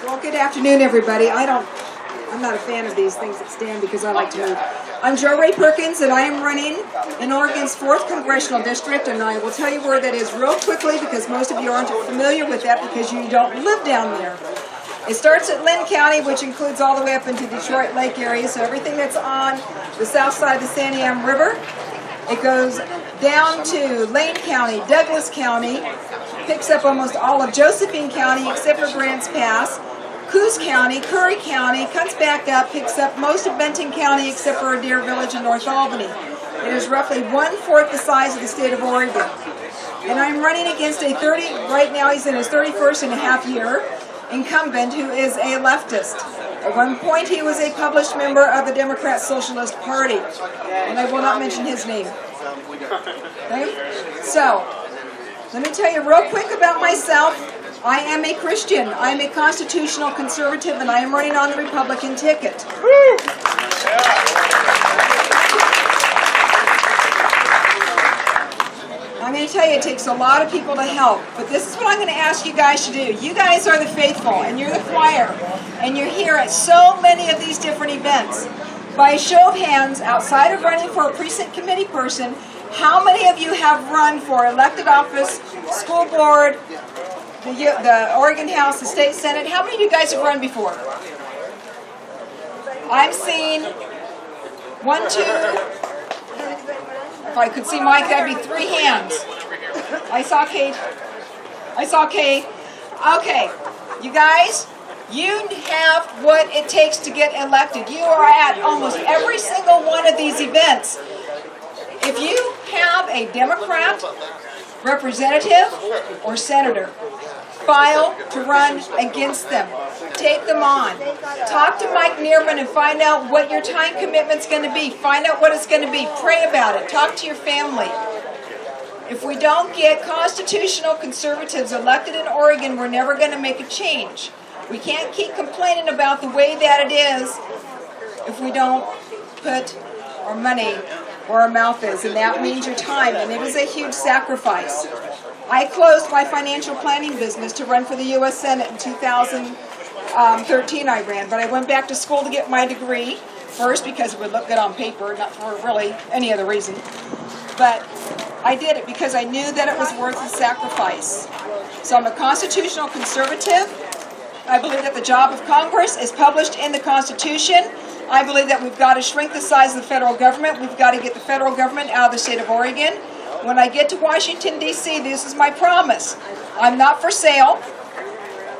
Well, good afternoon, everybody. I'm not a fan of these things that stand because I like to move. I'm Jo Ray Perkins, and I am running in Oregon's 4th Congressional District, and I will tell you where that is real quickly because most of you aren't familiar with that because you don't live down there. It starts at Lynn County, which includes all the way up into Detroit Lake area, so everything that's on the south side of the Santiam River. It goes down to Lane County, Douglas County, picks up almost all of Josephine County except for Grants Pass, Coos County, Curry County, comes back up, picks up most of Benton County except for Adair Village in North Albany. It is roughly 1/4 the size of the state of Oregon. And I'm running against right now he's in his 31st and a half year, incumbent who is a leftist. At one point he was a published member of the Democrat Socialist Party, and I will not mention his name. Okay? So, let me tell you real quick about myself. I am a Christian, I am a constitutional conservative, and I am running on the Republican ticket. I'm going to tell you, it takes a lot of people to help, but this is what I'm going to ask you guys to do. You guys are the faithful, and you're the choir, and you're here at so many of these different events. By a show of hands, outside of running for a precinct committee person, how many of you have run for elected office, school board, the Oregon House, the state senate? How many of you guys have run before? I'm seeing 1, 2, if I could see Mike, that'd be 3 hands. I saw Kate. Okay, you guys, you have what it takes to get elected. You are at almost every single one of these events. If you have a Democrat, representative, or senator, file to run against them. Take them on. Talk to Mike Neerman and find out what your time commitment's going to be. Find out what it's going to be. Pray about it. Talk to your family. If we don't get constitutional conservatives elected in Oregon, we're never going to make a change. We can't keep complaining about the way that it is if we don't put our money where our mouth is, and that means your time, and it is a huge sacrifice. I closed my financial planning business to run for the U.S. Senate in 2013 I ran, but I went back to school to get my degree, first because it would look good on paper, not for really any other reason. But I did it because I knew that it was worth the sacrifice. So I'm a constitutional conservative. I believe that the job of Congress is published in the Constitution. I believe that we've got to shrink the size of the federal government. We've got to get the federal government out of the state of Oregon. When I get to Washington, D.C., this is my promise. I'm not for sale,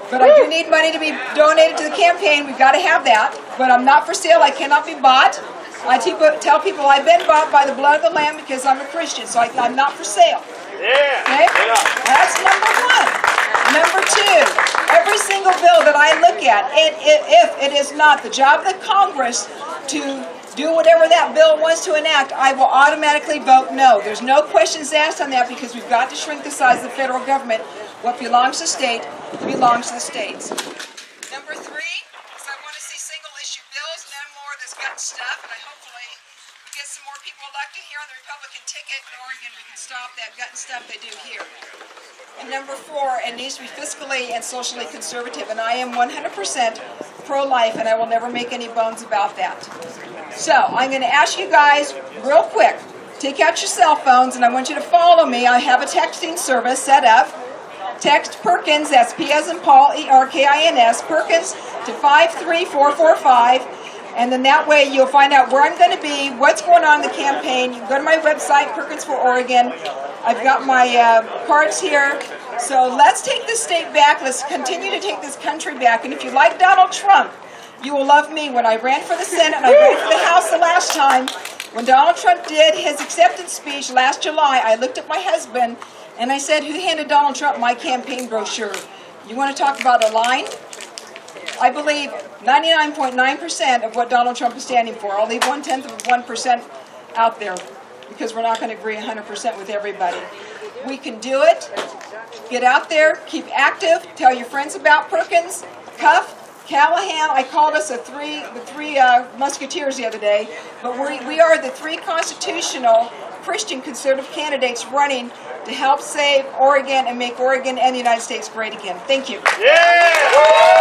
but I do need money to be donated to the campaign. We've got to have that. But I'm not for sale. I cannot be bought. I tell people I've been bought by the blood of the Lamb because I'm a Christian, so I'm not for sale. Okay? That's number 1. Number 2, every single bill that I look at, if it is not the job of the Congress to do whatever that bill wants to enact, I will automatically vote no. There's no questions asked on that because we've got to shrink the size of the federal government. What belongs to the state belongs to the states. Number 3 is I want to see single-issue bills, none more of this gut stuff, and I hopefully get some more people elected here on the Republican ticket in Oregon. We can stop that gut stuff they do here. And number 4, it needs to be fiscally and socially conservative, and I am 100% pro-life, and I will never make any bones about that. So, I'm going to ask you guys real quick, take out your cell phones, and I want you to follow me. I have a texting service set up. Text Perkins, that's P as in Paul, E-R-K-I-N-S, Perkins to 53445. And then that way you'll find out where I'm going to be, what's going on in the campaign. You can go to my website, Perkins for Oregon. I've got my cards here. So let's take this state back. Let's continue to take this country back. And if you like Donald Trump, you will love me. When I ran for the Senate and I ran for the House the last time, when Donald Trump did his acceptance speech last July, I looked at my husband and I said, who handed Donald Trump my campaign brochure? You want to talk about a line? I believe 99.9% of what Donald Trump is standing for. I'll leave 0.1% out there because we're not going to agree 100% with everybody. We can do it. Get out there, keep active, tell your friends about Perkins, Cuff, Callahan. I called us the three musketeers the other day, but we are the 3 constitutional Christian conservative candidates running to help save Oregon and make Oregon and the United States great again. Thank you. Yeah!